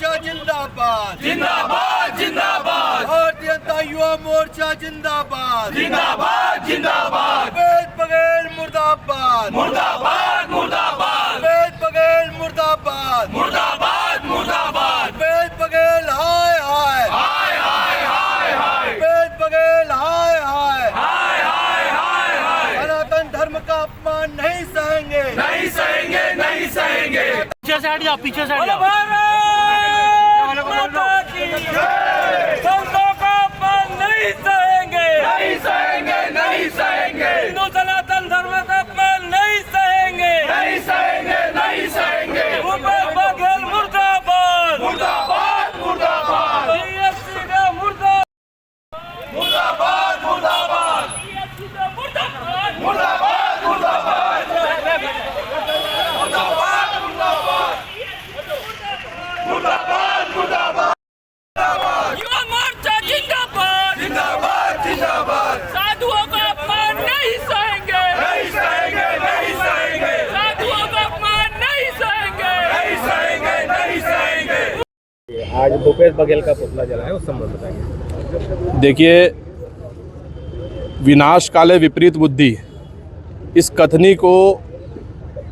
मोर्चा जिंदाबाद जिंदाबाद जिंदाबाद भारतीय जनता युवा मोर्चा जिंदाबाद जिंदाबाद जिंदाबाद भूपेश बघेल मुर्दाबाद मुर्दाबाद मुर्दाबाद भूपेश बघेल मुर्दाबाद मुर्दाबाद मुर्दाबाद भूपेश बघेल हाय हाय हाय हाय हाय हाय भूपेश बघेल हाय हाय हाय हाय हाय हाय सनातन धर्म का अपमान नहीं सहेंगे नहीं सहेंगे नहीं सहेंगे। पीछे से हट जाओ, पीछे से हट जाओ। भारत माता की जय। संतों का अपमान नहीं सहेंगे नहीं सहेंगे नहीं सहेंगे हिंदू सनातन धर्म का अपमान नहीं सहेंगे नहीं सहेंगे नहीं सहेंगे। भूपेश बघेल मुर्दाबाद मुर्दाबाद मुर्दाबाद BSC का मुर्दाबाद मुर्दाबाद मुर्दाबाद मुर्दाबाद मुर्दाबाद मुर्दाबाद मुर्दाबाद मुर्दाबाद युवा मोर्चा जिंदाबाद जिंदाबाद जिंदाबाद साधुओं का अपमान नहीं सहेंगे नहीं सहेंगे नहीं सहेंगे साधुओं का अपमान नहीं सहेंगे नहीं सहेंगे नहीं सहेंगे। आज भूपेश बघेल का पुतला जला है, उस संबंध बताइए। देखिए, विनाश काले विपरीत बुद्धि, इस कथनी को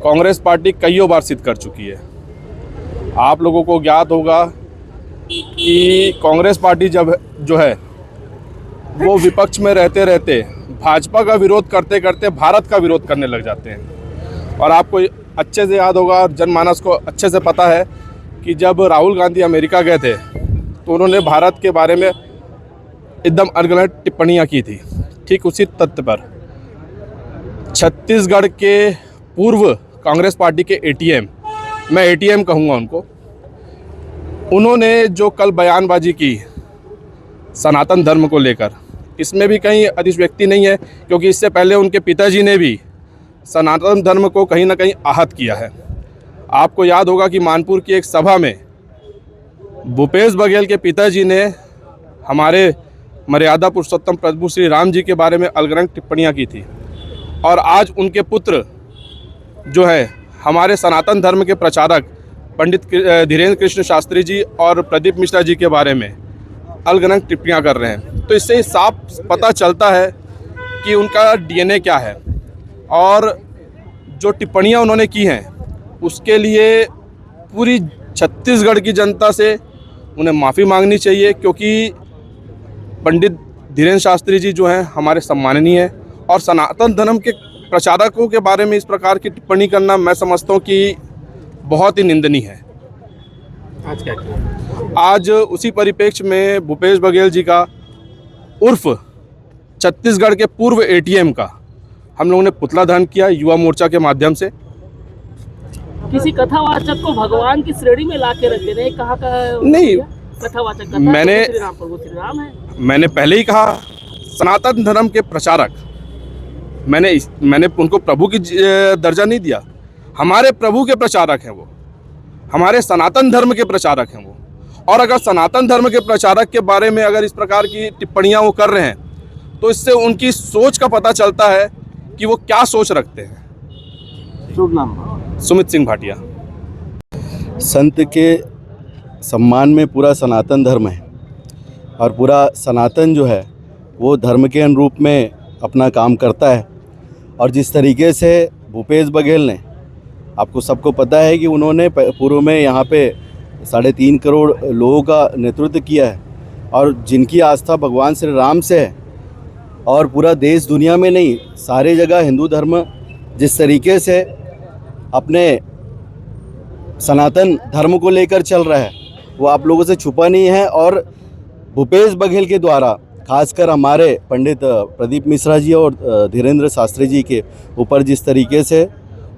कांग्रेस पार्टी कईयों बार सिद्ध कर चुकी है। आप लोगों को ज्ञात होगा कि कांग्रेस पार्टी जब जो है वो विपक्ष में रहते रहते भाजपा का विरोध करते करते भारत का विरोध करने लग जाते हैं। और आपको अच्छे से याद होगा, जनमानस को अच्छे से पता है कि जब राहुल गांधी अमेरिका गए थे तो उन्होंने भारत के बारे में एकदम अनगढ़ टिप्पणियां की थी। ठीक उसी तथ्य पर छत्तीसगढ़ के पूर्व कांग्रेस पार्टी के ATM, मैं ATM कहूँगा उनको, उन्होंने जो कल बयानबाजी की सनातन धर्म को लेकर, इसमें भी कहीं अतिशयोक्ति नहीं है, क्योंकि इससे पहले उनके पिताजी ने भी सनातन धर्म को कहीं ना कहीं आहत किया है। आपको याद होगा कि मानपुर की एक सभा में भूपेश बघेल के पिताजी ने हमारे मर्यादा पुरुषोत्तम प्रभु श्री राम जी के बारे में अलगरंग टिप्पणियां की थी। और आज उनके पुत्र जो है हमारे सनातन धर्म के प्रचारक पंडित धीरेन्द्र कृष्ण शास्त्री जी और प्रदीप मिश्रा जी के बारे में अलगरंग टिप्पणियां कर रहे हैं। तो इससे साफ पता चलता है कि उनका DNA क्या है। और जो टिप्पणियां उन्होंने की हैं उसके लिए पूरी छत्तीसगढ़ की जनता से उन्हें माफ़ी मांगनी चाहिए, क्योंकि पंडित धीरेन्द्र शास्त्री जी जो हैं हमारे सम्माननीय हैं। और सनातन धर्म के प्रचारकों के बारे में इस प्रकार की टिप्पणी करना मैं समझता हूँ कि बहुत ही निंदनीय है। आज क्या किया? आज उसी परिप्रेक्ष्य में भूपेश बघेल जी का उर्फ छत्तीसगढ़ के पूर्व ATM का हम लोगों ने पुतला दहन किया युवा मोर्चा के माध्यम से। किसी कथावाचक को भगवान की श्रेणी में ला के रख देने, कहाँ का नहीं, कथावाचक कथा मैंने- श्री राम प्रभु श्री राम है। मैंने पहले ही कहा, सनातन धर्म के प्रचारक, मैंने उनको प्रभु की दर्जा नहीं दिया। हमारे प्रभु के प्रचारक हैं वो, हमारे सनातन धर्म के प्रचारक हैं वो। और अगर सनातन धर्म के प्रचारक के बारे में अगर इस प्रकार की टिप्पणियां वो कर रहे हैं तो इससे उनकी सोच का पता चलता है कि वो क्या सोच रखते हैं। शुभ नाम सुमित सिंह भाटिया। संत के सम्मान में पूरा सनातन धर्म है और पूरा सनातन जो है वो धर्म के अनुरूप में अपना काम करता है। और जिस तरीके से भूपेश बघेल ने, आपको सबको पता है कि उन्होंने पूर्व में यहाँ पे 3.5 करोड़ लोगों का नेतृत्व किया है और जिनकी आस्था भगवान श्री राम से है। और पूरा देश दुनिया में नहीं, सारे जगह हिंदू धर्म जिस तरीके से अपने सनातन धर्म को लेकर चल रहा है वो आप लोगों से छुपा नहीं है। और भूपेश बघेल के द्वारा खासकर हमारे पंडित प्रदीप मिश्रा जी और धीरेन्द्र शास्त्री जी के ऊपर जिस तरीके से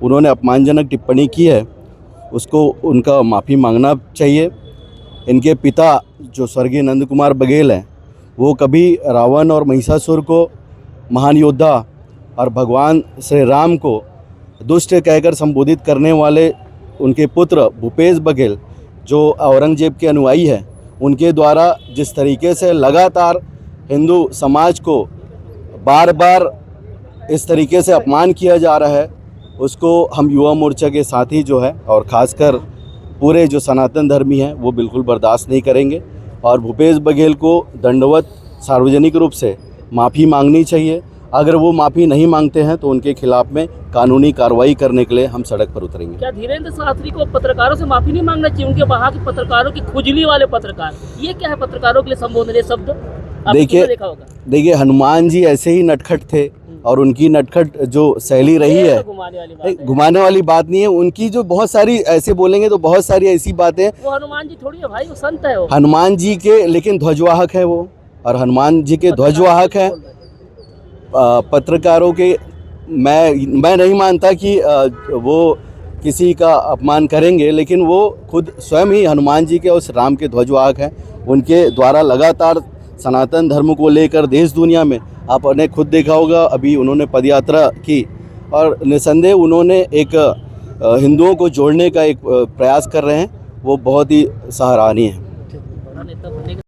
उन्होंने अपमानजनक टिप्पणी की है उसको उनका माफ़ी मांगना चाहिए। इनके पिता जो स्वर्गीय नंद कुमार बघेल हैं वो कभी रावण और महिषासुर को महान योद्धा और भगवान श्री राम को दुष्ट कहकर संबोधित करने वाले उनके पुत्र भूपेश बघेल जो औरंगजेब के अनुयायी हैं, उनके द्वारा जिस तरीके से लगातार हिंदू समाज को बार बार इस तरीके से अपमान किया जा रहा है उसको हम युवा मोर्चा के साथी जो है और ख़ासकर पूरे जो सनातन धर्मी हैं वो बिल्कुल बर्दाश्त नहीं करेंगे और भूपेश बघेल को दंडवत सार्वजनिक रूप से माफ़ी मांगनी चाहिए। अगर वो माफ़ी नहीं मांगते हैं तो उनके खिलाफ में कानूनी कार्रवाई करने के लिए हम सड़क पर उतरेंगे। क्या धीरेन्द्र शास्त्री को पत्रकारों से माफी नहीं मांगना चाहिए? उनके वहाँ के पत्रकारों की खुजली वाले पत्रकार, ये क्या है पत्रकारों के लिए संबोधन शब्द? देखिए हनुमान जी ऐसे ही नटखट थे और उनकी नटखट जो शैली रही है, घुमाने वाली बात नहीं है। उनकी जो बहुत सारी ऐसे बोलेंगे तो बहुत सारी ऐसी बातें, वो हनुमान जी थोड़ी है भाई, वो संत है। वो हनुमान जी के लेकिन ध्वजवाहक है वो, और हनुमान जी के ध्वजवाहक हैं। पत्रकारों के मैं नहीं मानता कि वो किसी का अपमान करेंगे, लेकिन वो खुद स्वयं ही हनुमान जी के और राम के ध्वजवाहक हैं। उनके द्वारा लगातार सनातन धर्म को लेकर देश दुनिया में आपने खुद देखा होगा, अभी उन्होंने पदयात्रा की और निसंदेह उन्होंने एक हिंदुओं को जोड़ने का एक प्रयास कर रहे हैं, वो बहुत ही सराहनीय है।